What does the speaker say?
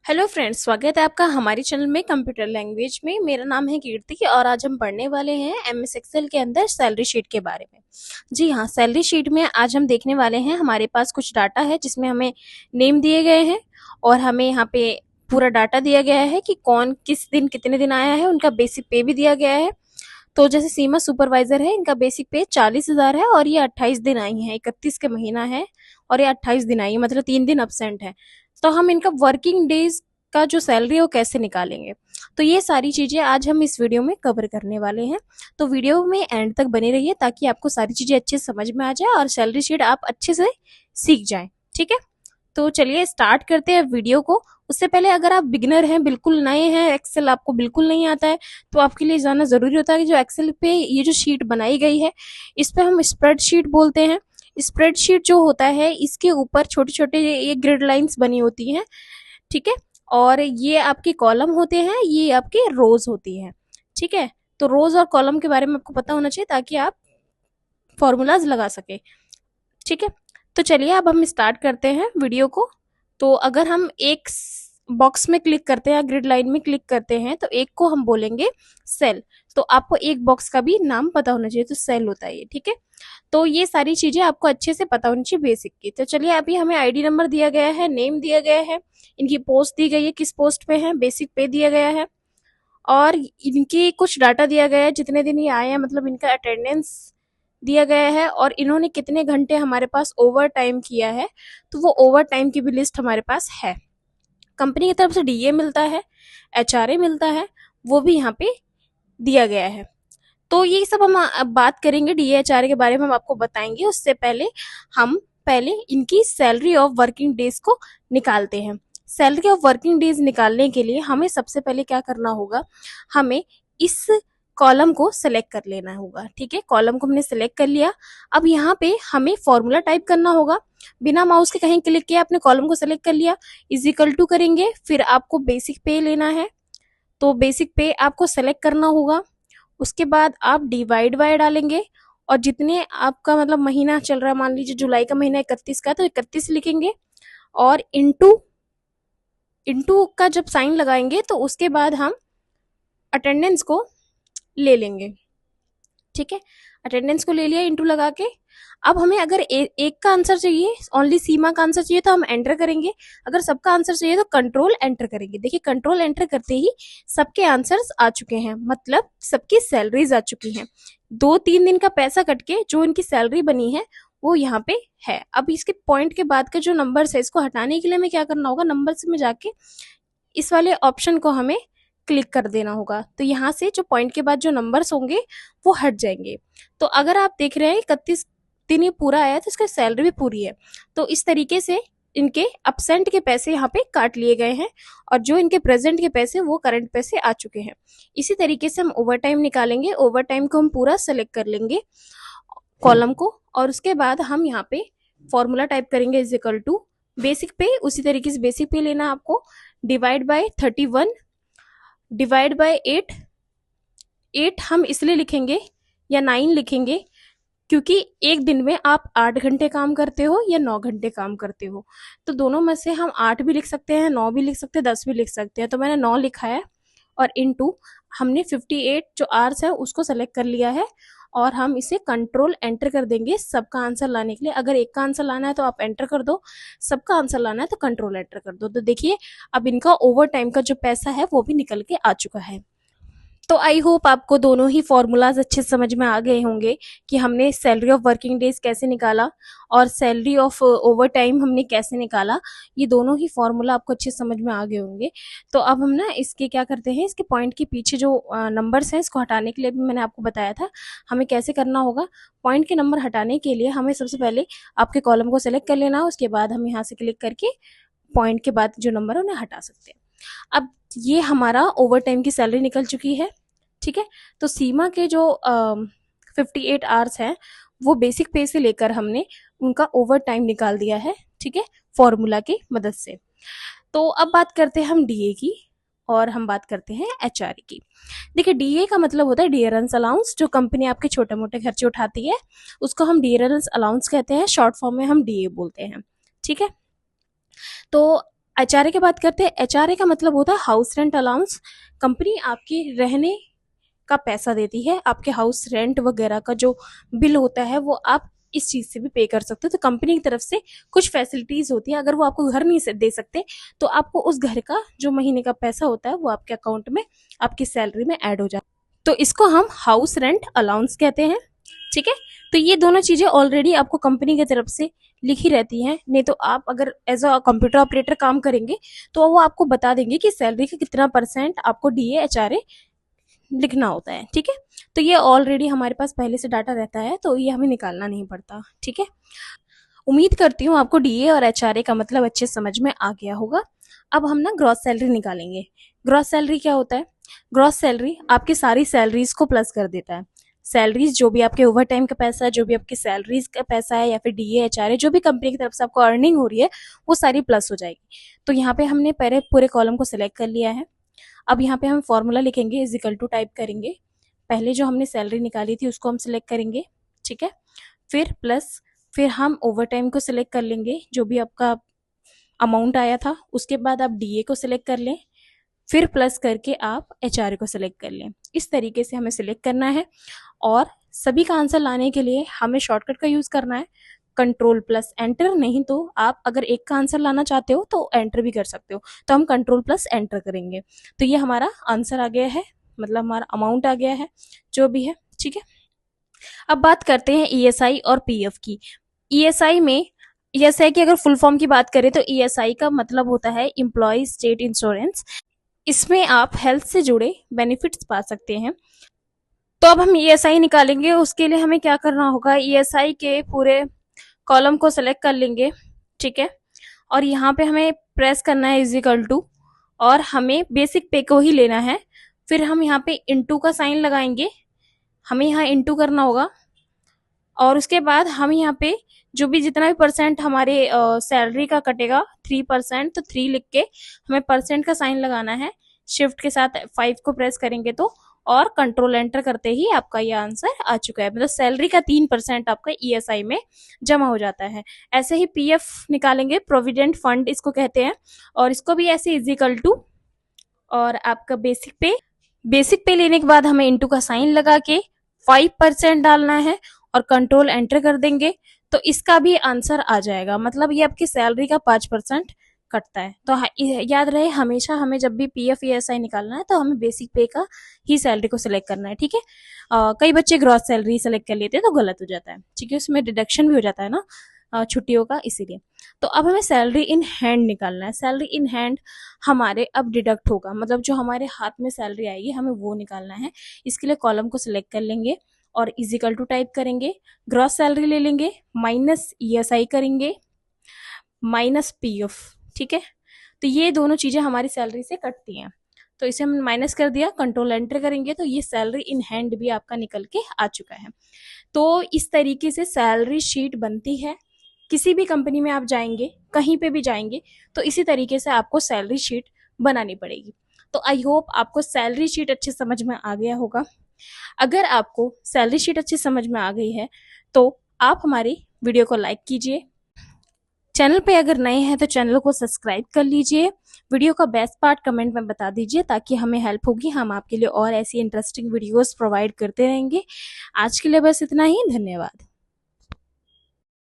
Hello friends, स्वागत है आपका हमारे चैनल में कंप्यूटर लैंग्वेज में। मेरा नाम है कीर्ति और आज हम पढ़ने वाले हैं एमएस एक्सेल के अंदर सैलरी शीट के बारे में। जी हाँ, सैलरी शीट में आज हम देखने वाले हैं। हमारे पास कुछ डाटा है जिसमें हमें नेम दिए गए हैं और हमें यहाँ पे पूरा डाटा दिया गया है कि कौन किस दिन कितने दिन आया है। उनका बेसिक पे भी दिया गया है। तो जैसे सीमा सुपरवाइजर है, इनका बेसिक पे 40,000 है और ये 28 दिन आई हैं। 31 के महीना है और ये 28 दिन आई है, मतलब 3 दिन अब्सेंट है। तो हम इनका वर्किंग डेज का जो सैलरी है वो कैसे निकालेंगे, तो ये सारी चीजें आज हम इस वीडियो में कवर करने वाले हैं। तो वीडियो में एंड तक बने रहिए ताकि आपको सारी चीजें अच्छे से समझ में आ जाए और सैलरी शीट आप अच्छे से सीख जाएं। ठीक है, तो चलिए स्टार्ट करते हैं वीडियो को। उससे पहले अगर आप बिगिनर हैं, बिल्कुल नए हैं, एक्सेल आपको बिल्कुल नहीं आता है, तो आपके लिए जानना जरूरी होता है कि जो एक्सेल पे ये जो शीट बनाई गई है इस पे हम स्प्रेडशीट बोलते हैं। स्प्रेडशीट जो होता है इसके ऊपर छोटे छोटे ये ग्रिड लाइंस बनी होती हैं। ठीक है, और ये आपके कॉलम होते हैं, ये आपके रोज होती हैं। ठीक है, तो रोज और कॉलम के बारे में आपको पता होना चाहिए ताकि आप फॉर्मूलाज लगा सके। ठीक है, तो चलिए अब हम स्टार्ट करते हैं वीडियो को। तो अगर हम एक बॉक्स में क्लिक करते हैं, ग्रिड लाइन में क्लिक करते हैं, तो एक को हम बोलेंगे सेल। तो आपको एक बॉक्स का भी नाम पता होना चाहिए, तो सेल होता है ये। ठीक है, तो ये सारी चीजें आपको अच्छे से पता होनी चाहिए बेसिक की। तो चलिए, अभी हमें आईडी नंबर दिया गया है, नेम दिया गया है, इनकी पोस्ट दी गई है, किस पोस्ट पे है, बेसिक पे दिया गया है और इनकी कुछ डाटा दिया गया है, जितने दिन ये आए हैं, मतलब इनका अटेंडेंस दिया गया है और इन्होंने कितने घंटे हमारे पास ओवर टाइम किया है। तो वो ओवर टाइम की भी लिस्ट हमारे पास है। कंपनी की तरफ से डीए मिलता है, एचआरए मिलता है, वो भी यहाँ पे दिया गया है। तो ये सब हम अब बात करेंगे डीए एचआरए के बारे में, हम आपको बताएंगे। उससे पहले हम पहले इनकी सैलरी ऑफ वर्किंग डेज को निकालते हैं। सैलरी ऑफ वर्किंग डेज निकालने के लिए हमें सबसे पहले क्या करना होगा, हमें इस कॉलम को सेलेक्ट कर लेना होगा। ठीक है, कॉलम को हमने सेलेक्ट कर लिया। अब यहाँ पे हमें फॉर्मूला टाइप करना होगा। बिना माउस के कहीं क्लिक किया आपने कॉलम को सेलेक्ट कर लिया, इज इक्वल टू करेंगे, फिर आपको बेसिक पे लेना है, तो बेसिक पे आपको सेलेक्ट करना होगा। उसके बाद आप डिवाइड बाय डालेंगे और जितने आपका मतलब महीना चल रहा है, मान लीजिए जुलाई का महीना 31 का, तो 31 लिखेंगे और इनटू इनटू का जब साइन लगाएंगे तो उसके बाद हम अटेंडेंस को ले लेंगे। ठीक है, अटेंडेंस को ले लिया इनटू लगा के। अब हमें अगर एक का आंसर चाहिए, ओनली सीमा का आंसर चाहिए, तो हम एंटर करेंगे। अगर सबका आंसर चाहिए तो कंट्रोल एंटर करेंगे। देखिए, कंट्रोल एंटर करते ही सबके आंसर्स आ चुके हैं, मतलब सबकी सैलरीज आ चुकी हैं। 2-3 दिन का पैसा कट के जो इनकी सैलरी बनी है वो यहाँ पे है। अब इसके पॉइंट के बाद का जो नंबर है, इसको हटाने के लिए हमें क्या करना होगा, नंबर में जाके इस वाले ऑप्शन को हमें क्लिक कर देना होगा। तो यहाँ से जो पॉइंट के बाद जो नंबर्स होंगे वो हट जाएंगे। तो अगर आप देख रहे हैं 31 दिन ये पूरा आया तो इसका सैलरी भी पूरी है। तो इस तरीके से इनके अपसेंट के पैसे यहाँ पे काट लिए गए हैं और जो इनके प्रेजेंट के पैसे वो करंट पैसे आ चुके हैं। इसी तरीके से हम ओवर टाइम निकालेंगे। ओवर टाइम को हम पूरा सेलेक्ट कर लेंगे कॉलम को और उसके बाद हम यहाँ पे फॉर्मूला टाइप करेंगे, इज इक्वल टू बेसिक पे। उसी तरीके से बेसिक पे लेना आपको, डिवाइड बाय 31 डिवाइड बाय 8। 8 हम इसलिए लिखेंगे या 9 लिखेंगे क्योंकि एक दिन में आप 8 घंटे काम करते हो या 9 घंटे काम करते हो। तो दोनों में से हम 8 भी लिख सकते हैं, 9 भी लिख सकते हैं, 10 भी लिख सकते हैं। तो मैंने 9 लिखा है और इनटू हमने 58 जो आवर्स है उसको सेलेक्ट कर लिया है और हम इसे कंट्रोल एंटर कर देंगे सबका आंसर लाने के लिए। अगर एक का आंसर लाना है तो आप एंटर कर दो, सबका आंसर लाना है तो कंट्रोल एंटर कर दो। तो देखिए, अब इनका ओवर टाइम का जो पैसा है वो भी निकल के आ चुका है। तो आई होप आपको दोनों ही फॉर्मूलाज अच्छे समझ में आ गए होंगे कि हमने सैलरी ऑफ वर्किंग डेज कैसे निकाला और सैलरी ऑफ ओवर टाइम हमने कैसे निकाला। ये दोनों ही फॉर्मूला आपको अच्छे समझ में आ गए होंगे। तो अब हम ना इसके क्या करते हैं, इसके पॉइंट के पीछे जो नंबर्स हैं इसको हटाने के लिए भी मैंने आपको बताया था हमें कैसे करना होगा। पॉइंट के नंबर हटाने के लिए हमें सबसे पहले आपके कॉलम को सेलेक्ट कर लेना, उसके बाद हम यहाँ से क्लिक करके पॉइंट के बाद जो नंबर है उन्हें हटा सकते हैं। अब ये हमारा ओवर टाइम की सैलरी निकल चुकी है। ठीक है, तो सीमा के जो 58 आवर्स हैं वो बेसिक पे से लेकर हमने उनका ओवर टाइम निकाल दिया है। ठीक है, फॉर्मूला की मदद से। तो अब बात करते हैं हम डीए की और हम बात करते हैं एचआरए की। देखिए, डीए का मतलब होता है डियरेंस अलाउंस। जो कंपनी आपके छोटे मोटे खर्चे उठाती है उसको हम डियरेंस अलाउंस कहते हैं, शॉर्ट फॉर्म में हम डीए बोलते हैं। ठीक है, तो एचआरए की बात करते हैं। एचआरए का मतलब होता है हाउस रेंट अलाउंस। कंपनी आपके रहने का पैसा देती है, आपके हाउस रेंट वगैरह का जो बिल होता है वो आप इस चीज से भी पे कर सकते हो। तो कंपनी की तरफ से कुछ फैसिलिटीज होती है। अगर वो आपको घर नहीं दे सकते तो आपको उस घर का जो महीने का पैसा होता है वो आपके अकाउंट में, आपकी सैलरी में ऐड हो जाए, तो इसको हम हाउस रेंट अलाउंस कहते हैं। ठीक है, तो ये दोनों चीजें ऑलरेडी आपको कंपनी की तरफ से लिखी रहती हैं। नहीं तो आप अगर एज अ कंप्यूटर ऑपरेटर काम करेंगे तो वो आपको बता देंगे कि सैलरी का कितना परसेंट आपको डीए एचआरए लिखना होता है। ठीक है, तो ये ऑलरेडी हमारे पास पहले से डाटा रहता है, तो ये हमें निकालना नहीं पड़ता। ठीक है, उम्मीद करती हूँ आपको डीए और एचआरए का मतलब अच्छे समझ में आ गया होगा। अब हम ना ग्रॉस सैलरी निकालेंगे। ग्रॉस सैलरी क्या होता है? ग्रॉस सैलरी आपकी सारी सैलरीज को प्लस कर देता है। सैलरीज जो भी आपके ओवर टाइम का पैसा है, जो भी आपकी सैलरीज का पैसा है, या फिर डीए एचआरए जो भी कंपनी की तरफ से आपको अर्निंग हो रही है वो सारी प्लस हो जाएगी। तो यहाँ पे हमने पहले पूरे कॉलम को सिलेक्ट कर लिया है। अब यहाँ पे हम फॉर्मूला लिखेंगे, इज इक्वल टू टाइप करेंगे। पहले जो हमने सैलरी निकाली थी उसको हम सिलेक्ट करेंगे। ठीक है, फिर प्लस, फिर हम ओवर टाइम को सिलेक्ट कर लेंगे जो भी आपका अमाउंट आया था। उसके बाद आप डीए को सिलेक्ट कर लें, फिर प्लस करके आप एचआरए को सिलेक्ट कर लें। इस तरीके से हमें सिलेक्ट करना है। और सभी का आंसर लाने के लिए हमें शॉर्टकट का यूज करना है, कंट्रोल प्लस एंटर। नहीं तो आप अगर एक का आंसर लाना चाहते हो तो एंटर भी कर सकते हो, तो हम कंट्रोल प्लस एंटर करेंगे। तो ये हमारा आंसर आ गया है, मतलब हमारा अमाउंट आ गया है जो भी है। ठीक है, अब बात करते हैं ईएसआई और पीएफ की। ईएसआई में, ईएसआई की अगर फुल फॉर्म की बात करें तो ईएसआई का मतलब होता है एम्प्लॉय स्टेट इंश्योरेंस। इसमें आप हेल्थ से जुड़े बेनिफिट्स पा सकते हैं। तो अब हम ईएसआई निकालेंगे। उसके लिए हमें क्या करना होगा, ईएसआई के पूरे कॉलम को सेलेक्ट कर लेंगे। ठीक है, और यहाँ पे हमें प्रेस करना है इज इक्वल टू, और हमें बेसिक पे को ही लेना है। फिर हम यहाँ पे इंटू का साइन लगाएंगे, हमें यहाँ इंटू करना होगा। और उसके बाद हम यहाँ पे जो भी जितना भी परसेंट हमारे सैलरी का कटेगा 3%, तो 3 लिख के हमें परसेंट का साइन लगाना है। शिफ्ट के साथ 5 को प्रेस करेंगे तो, और कंट्रोल एंटर करते ही आपका ये आंसर आ चुका है। मतलब सैलरी का 3% आपका ईएसआई में जमा हो जाता है। ऐसे ही पीएफ निकालेंगे, प्रोविडेंट फंड इसको कहते हैं, और इसको भी ऐसे इजिकल टू, और आपका बेसिक पे, बेसिक पे लेने के बाद हमें इंटू का साइन लगा के 5% डालना है और कंट्रोल एंटर कर देंगे, तो इसका भी आंसर आ जाएगा। मतलब ये आपकी सैलरी का 5% कटता है। तो याद रहे, हमेशा हमें जब भी पीएफ ईएसआई निकालना है तो हमें बेसिक पे का ही सैलरी को सिलेक्ट करना है। ठीक है, कई बच्चे ग्रॉस सैलरी सेलेक्ट कर लेते हैं तो गलत हो जाता है। ठीक है, उसमें डिडक्शन भी हो जाता है ना छुट्टियों का, इसीलिए। तो अब हमें सैलरी इन हैंड निकालना है। सैलरी इन हैंड हमारे अब डिडक्ट होगा, मतलब जो हमारे हाथ में सैलरी आएगी हमें वो निकालना है। इसके लिए कॉलम को सिलेक्ट कर लेंगे और इजिकल टू टाइप करेंगे, ग्रॉस सैलरी ले लेंगे, माइनस ईएसआई करेंगे, माइनस पीएफ। ठीक है, तो ये दोनों चीजें हमारी सैलरी से कटती हैं, तो इसे हम माइनस कर दिया, कंट्रोल एंटर करेंगे तो ये सैलरी इन हैंड भी आपका निकल के आ चुका है। तो इस तरीके से सैलरी शीट बनती है। किसी भी कंपनी में आप जाएंगे, कहीं पे भी जाएंगे, तो इसी तरीके से आपको सैलरी शीट बनानी पड़ेगी। तो आई होप आपको सैलरी शीट अच्छे समझ में आ गया होगा। अगर आपको सैलरी शीट अच्छी समझ में आ गई है तो आप हमारी वीडियो को लाइक कीजिए। चैनल पे अगर नए हैं तो चैनल को सब्सक्राइब कर लीजिए। वीडियो का बेस्ट पार्ट कमेंट में बता दीजिए ताकि हमें हेल्प होगी, हम आपके लिए और ऐसी इंटरेस्टिंग वीडियोस प्रोवाइड करते रहेंगे। आज के लिए बस इतना ही, धन्यवाद।